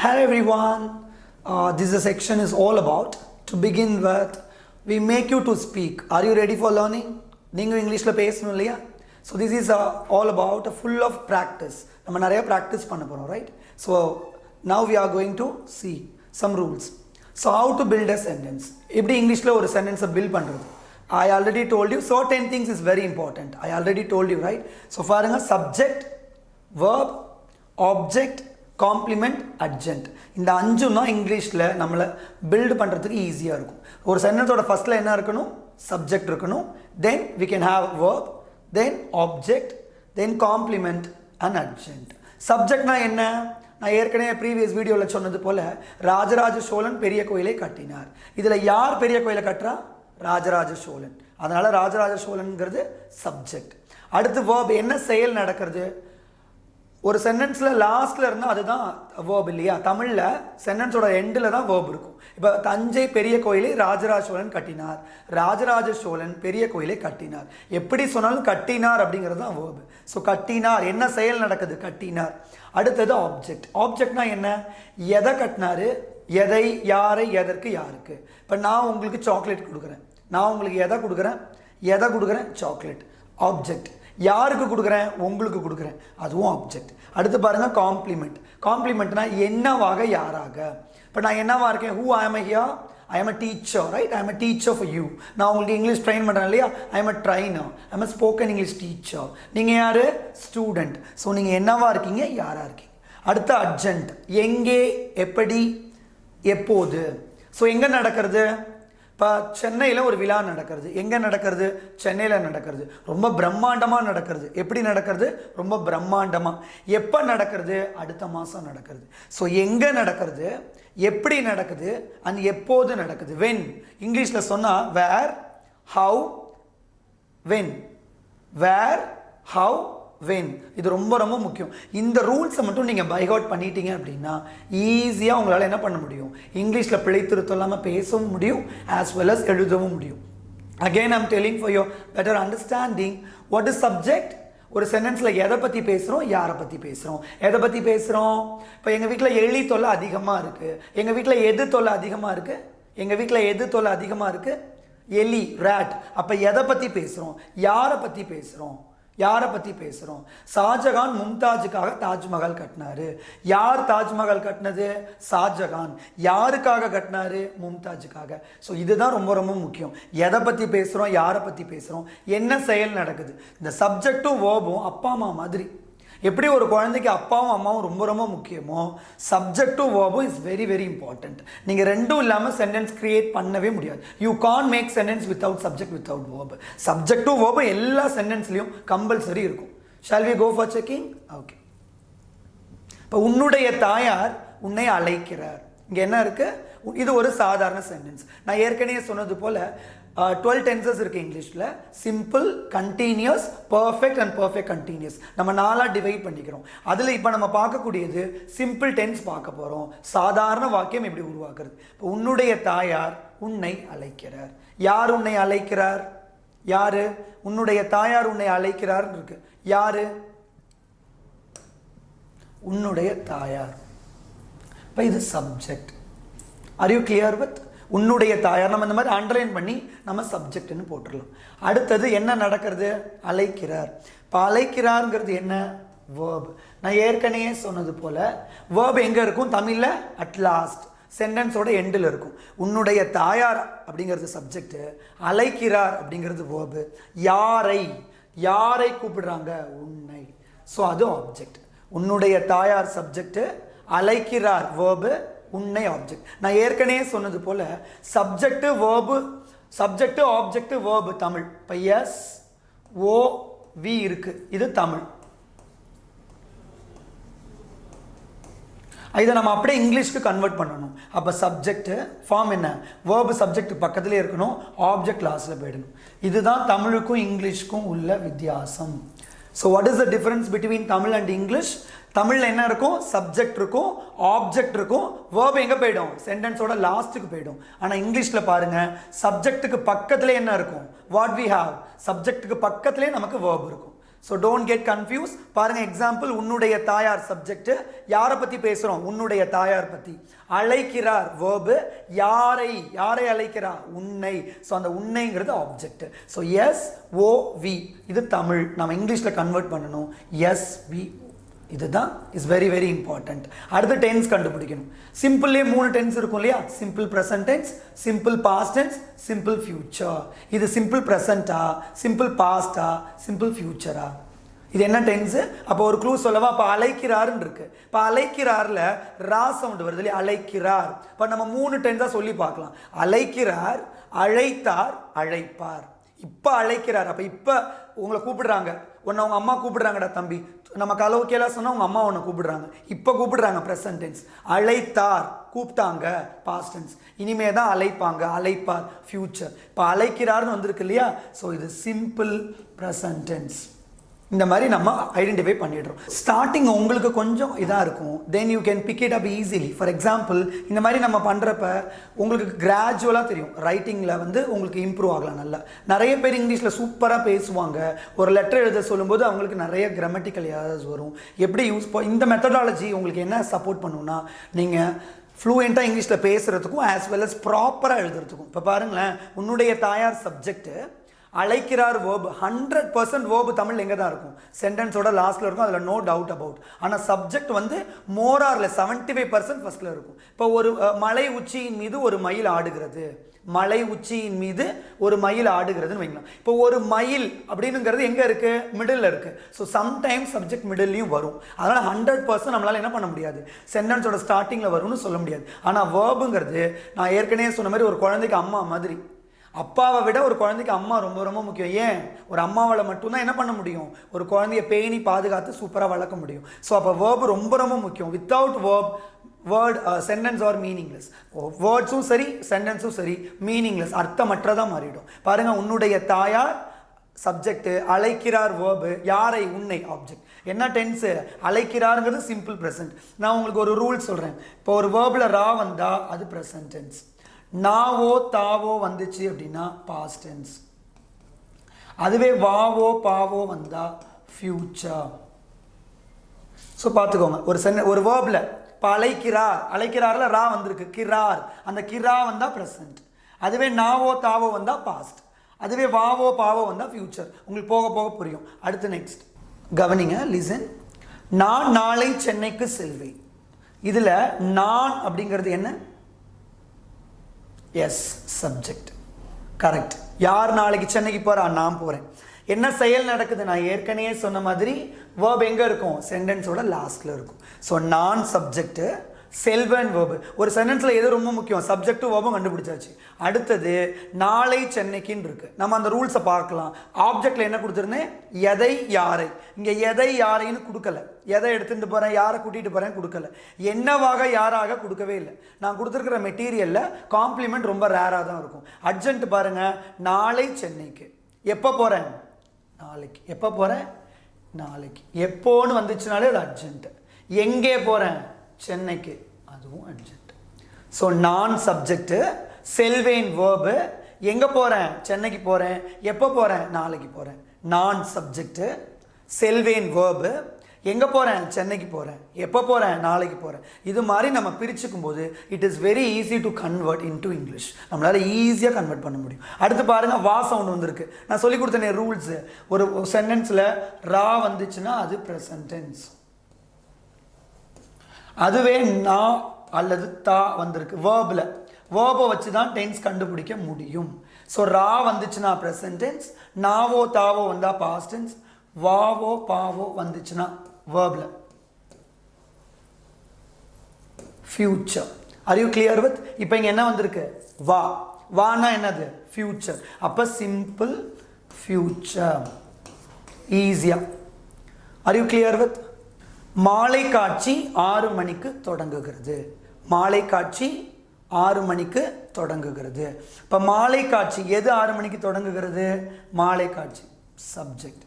Hello everyone. This section is all about, to begin with, we make you to speak. Are you ready for learning? நீங்கள் இங்கிலீஷில் பேசணும் இல்லையா? So this is all about full of practice. நம்ம நிறைய practice பண்ண போகிறோம், right? So now we are going to see some rules. So how to build a sentence. எப்படி இங்கிலீஷில் ஒரு சென்டென்ஸை பில்ட் பண்ணுறது? I already told you certain things is very important. I already told you, right? So பாருங்க, subject, verb, object, complement, அட்ஜென்ட். இந்த அஞ்சும் தான் இங்கிலீஷில் நம்மளை பில்டு பண்ணுறதுக்கு ஈஸியாக இருக்கும். ஒரு சென்டென்ஸோட ஃபஸ்ட்டில் என்ன இருக்கணும்? சப்ஜெக்ட் இருக்கணும். Then we can have verb, then object, then complement and adjunct. சப்ஜெக்ட்னா என்ன? நான் ஏற்கனவே ப்ரீவியஸ் வீடியோவில் சொன்னது போல் ராஜராஜ சோழன் பெரிய கோயிலை கட்டினார். இதில் யார் பெரிய கோயிலை கட்டுறா? ராஜராஜ சோழன். அதனால் ராஜராஜ சோழனுங்கிறது சப்ஜெக்ட். அடுத்து வேர்ப், என்ன செயல் நடக்கிறது? ஒரு சென்டென்ஸில் லாஸ்ட்டில் இருந்தால் அதுதான் வேர்ப் இல்லையா? தமிழில் சென்டென்ஸோட எண்டில் தான் வேர்ப் இருக்கும். இப்போ தஞ்சை பெரிய கோயிலை ராஜராஜ சோழன் கட்டினார். ராஜராஜ சோழன் பெரிய கோயிலை கட்டினார். எப்படி சொன்னாலும் கட்டினார் அப்படிங்கிறது தான் வேர்ப். ஸோ கட்டினார், என்ன செயல் நடக்குது? கட்டினார். அடுத்தது ஆப்ஜெக்ட். ஆப்ஜெக்ட்னா என்ன? எதை கட்டினார், எதை, யாரை, எதற்கு, யாருக்கு. இப்போ நான் உங்களுக்கு சாக்லேட் கொடுக்குறேன். நான் உங்களுக்கு எதை கொடுக்குறேன்? சாக்லேட். ஆப்ஜெக்ட். யாருக்கு கொடுக்குறேன்? உங்களுக்கு கொடுக்குறேன். அதுவும் ஆப்ஜெக்ட். அடுத்து பாருங்கள், காம்ப்ளிமெண்ட். காம்ப்ளிமெண்ட்னா என்னவாக, யாராக. இப்போ நான் என்னவா இருக்கேன்? Who I am here? I am a teacher, right? I am a teacher for you. நான் உங்களுக்கு இங்கிலீஷ் ட்ரெயின் பண்ணுறேன் இல்லையா? I am a trainer, I am a spoken English teacher. நீங்கள் யார்? ஸ்டூடெண்ட். ஸோ நீங்கள் என்னவா இருக்கீங்க, யாராக இருக்கீங்க. அடுத்து அர்ஜென்ட். எங்கே, எப்படி, எப்போது. ஸோ எங்கே நடக்கிறது? இப்போ சென்னையில் ஒரு விழா நடக்கிறது. எங்கே நடக்கிறது? சென்னையில் நடக்கிறது. ரொம்ப பிரம்மாண்டமாக நடக்கிறது. எப்படி நடக்கிறது? ரொம்ப பிரம்மாண்டமாக. எப்போ நடக்கிறது? அடுத்த மாதம் நடக்கிறது. ஸோ எங்கே நடக்கிறது, எப்படி நடக்குது, அண்ட் எப்போது நடக்குது. வென் இங்கிலீஷில் சொன்னால் where, how, when. Where, how, when. இது ரொம்ப ரொம்ப முக்கியம். இந்த ரூல்ஸை மட்டும் நீங்கள் பை ஹார்ட் பண்ணிட்டீங்க அப்படின்னா ஈஸியாக உங்களால் என்ன பண்ண முடியும்? இங்கிலீஷில் பிழை திருத்தம் இல்லாமல் பேசவும் முடியும், ஆஸ் வெல் அஸ் எழுதவும் முடியும். Again I'm telling for your better understanding. What is subject? ஒரு சென்டென்ஸில் எதை பற்றி பேசுகிறோம், யாரை பற்றி பேசுகிறோம், எதை பற்றி பேசுகிறோம். இப்போ எங்கள் வீட்டில் எலி தொல்லை அதிகமாக இருக்குது. எங்கள் வீட்டில் எது தொல்லை அதிகமாக இருக்குது? எலி, ரேட். அப்போ எதை பற்றி பேசுகிறோம், யாரை பற்றி பேசுகிறோம்? ஷாஜகான் மும்தாஜுக்காக தாஜ்மஹால் கட்டினாரு. யார் தாஜ்மஹால் கட்டினது? ஷாஜகான். யாருக்காக கட்டினாரு? மும்தாஜுக்காக. ஸோ இதுதான் ரொம்ப ரொம்ப முக்கியம். எதை பற்றி பேசுகிறோம், யாரை பற்றி பேசுகிறோம், என்ன செயல் நடக்குது. இந்த சப்ஜெக்டும் வேர்பும் அப்பா அம்மா மாதிரி. எப்படி ஒரு குழந்தைக்கு அப்பாவும் அம்மாவும் ரொம்ப ரொம்ப முக்கியமோ, சப்ஜெக்டும் வேர்பும் இஸ் வெரி வெரி இம்பார்ட்டன்ட். நீங்கள் ரெண்டும் இல்லாமல் சென்டென்ஸ் கிரியேட் பண்ணவே முடியாது. You can make sentence without subject, without verb. சப்ஜெக்டும் வேர்பும் எல்லா சென்டென்ஸ்லையும் கம்பல்சரி இருக்கும். Shall we go for checking? Okay. இப்போ உன்னுடைய தாயார் உன்னை அழைக்கிறார். இங்கே என்ன இருக்குது? இது ஒரு சாதாரண சென்டென்ஸ். நான் ஏற்கனவே சொன்னது போல் 12 டென்சஸ் இருக்குது இங்கிலீஷில். Simple, continuous, perfect and perfect continuous. நம்ம 4ஆக டிவைட் பண்ணிக்கிறோம். அதில் இப்போ நம்ம பார்க்கக்கூடியது சிம்பிள் டென்ஸ் பார்க்க போகிறோம். சாதாரண வாக்கியம் எப்படி உருவாக்குறது. இப்போ உன்னுடைய தாயார் உன்னை அழைக்கிறார். யார் உன்னை அழைக்கிறார்? யார்? உன்னுடைய தாயார் உன்னை அழைக்கிறார் இருக்கு. யார்? உன்னுடைய தாயார். இப்போ இது subject. R you clear with? உன்னுடைய தாயார். நம்ம இந்த மாதிரி அண்டர்லைன் பண்ணி நம்ம சப்ஜெக்ட்னு போட்டுடலாம். அடுத்தது என்ன நடக்கிறது? அழைக்கிறார். இப்போ அழைக்கிறாருங்கிறது என்ன? வேர்ப். நான் ஏற்கனவே சொன்னது போல் வேர்ப் எங்கே இருக்கும்? தமிழில் அட் லாஸ்ட், சென்டென்ஸோட எண்டில் இருக்கும். உன்னுடைய தாயார் அப்படிங்கிறது சப்ஜெக்ட், அழைக்கிறார் அப்படிங்கிறது வேர்பு. யாரை கூப்பிடுறாங்க? உன்னை. ஸோ அது ஆப்ஜெக்ட். உன்னுடைய தாயார் சப்ஜெக்ட், அழைக்கிறார் வேர்பு, உன்னை ஆப்ஜெக்ட். நான் ஏற்கனவே சொன்னது போல subject verb, subject object verb Tamil. இப்போ எஸ் ஓ வி இருக்கு, இது தமிழ். இதை நம்ம அப்படியே இங்கிலீஷ்க்கு கன்வெர்ட் பண்ணணும். அப்போ சப்ஜெக்ட் ஃபார்ம் என்ன? வேர்பு சப்ஜெக்ட் பக்கத்துலேயே இருக்கணும், ஆப்ஜெக்ட் லாஸ்ட்டில் போயிடணும். இதுதான் தமிழுக்கும் இங்கிலீஷ்க்கும் உள்ள வித்தியாசம். So what is the difference between Tamil and English? தமிழில் என்ன இருக்கும்? சப்ஜெக்ட் இருக்கும், ஆப்ஜெக்ட் இருக்கும், வேர்ப் எங்கே போயிடும்? சென்டென்ஸோட லாஸ்ட்டுக்கு போயிடும். ஆனால் இங்கிலீஷில் பாருங்கள், சப்ஜெக்ட்டுக்கு பக்கத்துலேயே என்ன இருக்கும்? What we have. சப்ஜெக்ட்டுக்கு பக்கத்துலேயே நமக்கு வேர்ப் இருக்கும். So don't get confuse. பாருங்க எக்ஸாம்பிள், உன்னுடைய தாயார் சப்ஜெக்ட், யாரை பற்றி பேசுகிறோம்? உன்னுடைய தாயார் பற்றி. அழைக்கிறார் வேர்பு, யாரை யாரை அழைக்கிறார்? உன்னை. ஸோ அந்த உன்னைங்கிறது object. So S O V இது தமிழ், நம்ம இங்கிலீஷில் கன்வெர்ட் பண்ணணும். எஸ் வி இதுதான் இஸ் வெரி வெரி இம்பார்ட்டன்ட். அடுத்து டென்ஸ் கண்டுபிடிக்கணும். சிம்பிள்லேயே 3 டென்ஸ் இருக்கும் இல்லையா? Simple present tense, simple past tense, simple future. இது சிம்பிள் ப்ரெசண்டா, சிம்பிள் பாஸ்டா, சிம்பிள் ஃபியூச்சரா? இது என்ன டென்ஸு? அப்போ ஒரு க்ளூ சொல்லவா? அப்போ அழைக்கிறாருன்னு இருக்கு. இப்போ அழைக்கிறார்ல ரா சவுண்ட் வருது இல்லையா? அழைக்கிறார். இப்போ நம்ம 3 டென்ஸாக சொல்லி பார்க்கலாம். அழைக்கிறார், அழைத்தார், அழைப்பார். இப்போ அழைக்கிறார். அப்போ இப்போ உங்களை கூப்பிடுறாங்க, உன்னை அவங்க அம்மா கூப்பிடுறாங்கடா தம்பி. நம்ம கலோக்கியெல்லாம் சொன்னால் உங்கள் அம்மா உன்னை கூப்பிடுறாங்க. இப்போ கூப்பிடுறாங்க ப்ரெசன்ட் டென்ஸ். அழைத்தார் கூப்பிட்டாங்க பாஸ்ட் டென்ஸ். இனிமே தான் அழைப்பாங்க, அழைப்பார் ஃபியூச்சர். இப்போ அழைக்கிறார்னு வந்திருக்கு இல்லையா? ஸோ இது சிம்பிள் ப்ரெசன்ட் டென்ஸ். இந்த மாதிரி நம்ம ஐடென்டிஃபை பண்ணிடுறோம். ஸ்டார்டிங் உங்களுக்கு கொஞ்சம் இதாக இருக்கும், then you can big it up easily. For example, இந்த மாதிரி நம்ம பண்ணுறப்ப உங்களுக்கு கிராஜுவலாக தெரியும். ரைட்டிங்கில் வந்து உங்களுக்கு இம்ப்ரூவ் ஆகலாம். நல்லா நிறைய பேர் இங்கிலீஷில் சூப்பராக பேசுவாங்க. ஒரு லெட்டர் எழுத சொல்லும்போது அவங்களுக்கு நிறைய கிராமட்டிக்கல் எரர்ஸ் வரும். எப்படி யூஸ் இந்த மெத்தடாலஜி உங்களுக்கு என்ன சப்போர்ட் பண்ணுன்னா, நீங்கள் ஃப்ளூயண்ட்டாக இங்கிலீஷில் பேசுகிறதுக்கும் ஆஸ் வெல் அஸ் ப்ராப்பராக எழுதுறதுக்கும். இப்போ பாருங்களேன், உன்னுடைய தாயார் சப்ஜெக்ட்டு, அழைக்கிறார் வேர்பு. 100% வேர்பு தமிழ் எங்கே தான் இருக்கும்? சென்டென்ஸோட லாஸ்ட்டில் இருக்கும், அதில் நோ டவுட் அபவுட். ஆனால் சப்ஜெக்ட் வந்து மோராரில் 75% ஃபர்ஸ்ட்டில் இருக்கும். இப்போ ஒரு மலை உச்சியின் மீது ஒரு மயில் ஆடுகிறது, மலை உச்சியின் மீது ஒரு மயில் ஆடுகிறதுன்னு வைக்கலாம். இப்போ ஒரு மயில் அப்படின்னுங்கிறது எங்கே இருக்குது? மிடில் இருக்குது. ஸோ சம்டைம்ஸ் சப்ஜெக்ட் மிடில்லையும் வரும். அதனால் 100% நம்மளால் என்ன பண்ண முடியாது? சென்டென்ஸோட ஸ்டார்டிங்கில் வரும்னு சொல்ல முடியாது. ஆனால் வேர்புங்கிறது நான் ஏற்கனவே சொன்ன மாதிரி ஒரு குழந்தைக்கு அம்மா மாதிரி. அப்பாவை விட ஒரு குழந்தைக்கு அம்மா ரொம்ப ரொம்ப முக்கியம். ஏன்? ஒரு அம்மாவால் மட்டும்தான் என்ன பண்ண முடியும்? ஒரு குழந்தைய பேணி பாதுகாத்து சூப்பராக வளர்க்க முடியும். ஸோ அப்போ வேர்பு ரொம்ப ரொம்ப முக்கியம். Without verb word sentence are meaningless. வேர்ட்ஸும் சரி சென்டென்ஸும் சரி மீனிங்லெஸ், அர்த்தமற்றதாக மாறிடும். பாருங்கள், உன்னுடைய தாயார் சப்ஜெக்ட், அழைக்கிறார் வேர்பு, யாரை? உன்னை ஆப்ஜெக்ட். என்ன டென்ஸு? அழைக்கிறாருங்கிறது simple present. நான் உங்களுக்கு ஒரு ரூல் சொல்கிறேன். இப்போ ஒரு வேர்பில் ரா வந்தால் அது ப்ரெசன்ட் டென்ஸ். நாவோ தாவோ வந்துச்சு அப்படின்னா பாஸ்ட் டென்ஸ். அதுவே வாவோ பாவோ வந்தா ஃபியூச்சர். ஸோ பார்த்துக்கோங்க, ஒரு வேர்பில் இப்போ அழைக்கிறார், அழைக்கிறார்ல ரா வந்திருக்கு, கிரார், அந்த கிரா வந்தா ப்ரெசன்ட். அதுவே நாவோ தாவோ வந்தா பாஸ்ட். அதுவே வாவோ பாவோ வந்தா ஃபியூச்சர். உங்களுக்கு போக போக புரியும். அடுத்து நெக்ஸ்ட் கவனிங்க, லிசன். நான் நாளை சென்னைக்கு செல்வேன். இதில் நான் அப்படிங்கிறது என்ன? Yes, subject. கரெக்ட். யார் நாளைக்கு சென்னைக்கு போகிறா? நான் போகிறேன். என்ன செயல் நடக்குது? நான் ஏற்கனவே சொன்ன மாதிரி வேர்ப் எங்கே இருக்கும்? சென்டென்ஸோட லாஸ்ட்டில் இருக்கும். ஸோ நான் சப்ஜெக்ட்டு, செல்வன் வேர்பு. ஒரு சென்டென்ஸில் எது ரொம்ப முக்கியம்? சப்ஜெக்டும் வேர்பும் கண்டுபிடிச்சாச்சு. அடுத்தது நாளை சென்னைக்குன்னு இருக்கு. நம்ம அந்த ரூல்ஸை பார்க்கலாம். ஆப்ஜெக்டில் என்ன கொடுத்துருந்தேன்? எதை யாரை. இங்கே எதை யாரைன்னு கொடுக்கல. எதை எடுத்துகிட்டு போகிறேன், யாரை கூட்டிகிட்டு போகிறேன் கொடுக்கல. என்னவாக யாராக கொடுக்கவே இல்லை. நான் கொடுத்துருக்கிற மெட்டீரியலில் காம்ப்ளிமெண்ட் ரொம்ப ரேராக தான் இருக்கும். அர்ஜென்ட் பாருங்கள், நாளை சென்னைக்கு. எப்போ போகிறேன்? நாளைக்கு. எப்போ போகிறேன்? நாளைக்கு. எப்போன்னு வந்துச்சுனாலே அது அர்ஜென்ட்டு. எங்கே போகிறேன்? சென்னைக்கு, அதுவும் அர்ஜென்ட். ஸோ நான் சப்ஜெக்ட்டு, செல்வேன் வேர்பு. எங்கே போகிறேன்? சென்னைக்கு போகிறேன். எப்போ போகிறேன்? நாளைக்கு போகிறேன். நான் சப்ஜெக்ட்டு, செல்வேன் வேர்பு. எங்கே போகிறேன்? சென்னைக்கு போகிறேன். எப்போ போகிறேன்? நாளைக்கு போகிறேன். இது மாதிரி நம்ம பிரிச்சுக்கும் போது it is very easy to convert into English. நம்மளால் ஈஸியாக கன்வெர்ட் பண்ண முடியும். அடுத்து பாருங்கள், வா சவுண்ட் வந்துருக்கு. நான் சொல்லி கொடுத்தேனே ரூல்ஸு. ஒரு சென்டென்ஸில் ரா வந்துச்சுன்னா அது ப்ரெசன்ட் டென்ஸ். அதுவே நான் அல்லது தா வந்திருக்கு வேர்பில், வேர்பை வச்சு தான் டென்ஸ் கண்டுபிடிக்க முடியும். ஸோ ரா வந்துச்சுன்னா ப்ரெசன்ட் டென்ஸ், நாவோ தாவோ வந்தால் பாஸ்ட் டென்ஸ், வாவோ பாவோ வந்துச்சுன்னா வேர்பில் future. Are you clear with? இப்போ இங்கே என்ன வந்திருக்கு? வா. வானா என்னது? ஃபியூச்சர். அப்போ சிம்பிள் ஃபியூச்சர். ஈஸியாக. Are you clear with? மாலை காட்சி 6 மணிக்கு தொடங்குகிறது. மாலை காட்சி 6 மணிக்கு தொடங்குகிறது. இப்போ மாலை காட்சி எது 6 மணிக்கு தொடங்குகிறது? மாலை காட்சி subject.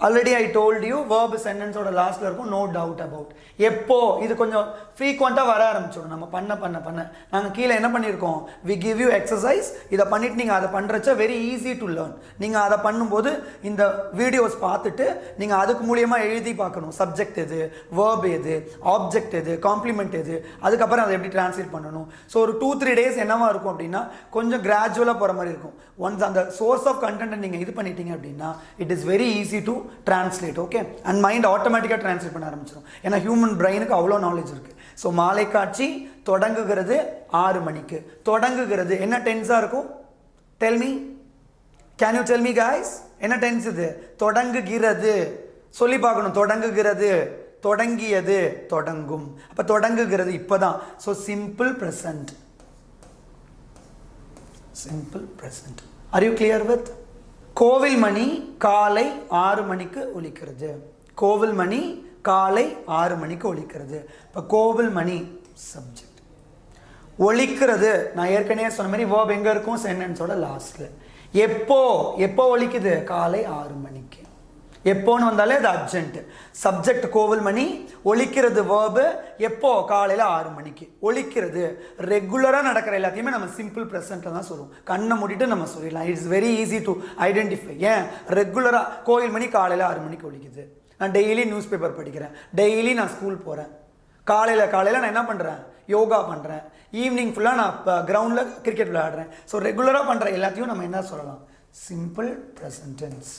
Already I told you verb சென்டென்ஸோட லாஸ்ட்ல இருக்கும் நோ டவுட் அபவுட். எப்போ இது கொஞ்சம் ஃப்ரீக்வெண்ட்டாக வர ஆரம்பிச்சிடும். நம்ம பண்ண நாங்கள் கீழே என்ன பண்ணியிருக்கோம், வி கிவ் யூ எக்ஸசைஸ். இதை பண்ணிட்டு நீங்கள் அதை பண்ணுறச்ச வெரி ஈஸி டு லேர்ன். நீங்கள் அதை பண்ணும்போது இந்த வீடியோஸ் பார்த்துட்டு நீங்கள் அதுக்கு மூலியமாக எழுதி பார்க்கணும். சப்ஜெக்ட் எது, வேர்ப் எது, ஆப்ஜெக்ட் எது, காம்ப்ளிமெண்ட் எது, அதுக்கப்புறம் அதை எப்படி டிரான்ஸ்லேட் பண்ணணும். ஸோ ஒரு 2-3 டேஸ் என்னவா இருக்கும் அப்படின்னா கொஞ்சம் கிராஜுவலாக போகிற மாதிரி இருக்கும். ஒன்ஸ் அந்த சோர்ஸ் ஆஃப் கண்டென்ட்டை நீங்கள் இது பண்ணிட்டீங்க அப்படின்னா it is very easy to translate. Okay, and mind ஆட்டோமேட்டிக்காக டிரான்ஸ்லேட் பண்ண ஆரம்பிச்சிடும். ஏன்னா ஹியூமன் பிரெயினுக்கு அவ்வளோ நாலேஜ் இருக்குது. ஸோ மாலை காட்சி தொடங்குகிறது 6 மணிக்கு. தொடங்குகிறது என்ன டென்ஸாக இருக்கும்? Tell me, can you tell me guys, என்ன டென்ஸ் இது? தொடங்குகிறது. சொல்லி பார்க்கணும். தொடங்குகிறது, தொடங்கியது, தொடங்கும். அப்போ தொடங்குகிறது இப்போதான். So simple present. Simple present. R you clear with? கோவில் மணி காலை 6 மணிக்கு ஒலிக்கிறது. கோவில் மணி காலை 6 மணிக்கு ஒலிக்கிறது. இப்போ கோவில் மணி சப்ஜெக்ட். ஒலிக்கிறது நான் ஏற்கனவே சொன்ன மாதிரி வேர்ப் எங்கே இருக்கும்? சென்டென்ஸோட லாஸ்ட்ல. எப்போ எப்போ ஒலிக்குது? காலை 6 மணிக்கு. எப்போன்னு வந்தாலே அது அர்ஜென்ட். சப்ஜெக்ட் கோவில் மணி, ஒலிக்கிறது வேர்பு, எப்போ? காலையில் 6 மணிக்கு. ஒலிக்கிறது ரெகுலராக நடக்கிற எல்லாத்தையுமே நம்ம சிம்பிள் ப்ரெசென்ட்டில் தான் சொல்லுவோம். கண்ணை மூடிட்டு நம்ம சொல்லிடலாம். It's very easy to identify. ஏன்? ரெகுலராக கோவில் மணி காலையில் 6 மணிக்கு ஒலிக்குது. நான் டெய்லி நியூஸ் பேப்பர் படிக்கிறேன், டெய்லி நான் ஸ்கூல் போகிறேன். காலையில் நான் என்ன பண்ணுறேன்? யோகா பண்ணுறேன். ஈவினிங் ஃபுல்லாக நான் கிரவுண்டில் கிரிக்கெட் விளையாடுறேன். ஸோ ரெகுலராக பண்ணுற எல்லாத்தையும் நம்ம என்ன சொல்லலாம்? Simple present tense.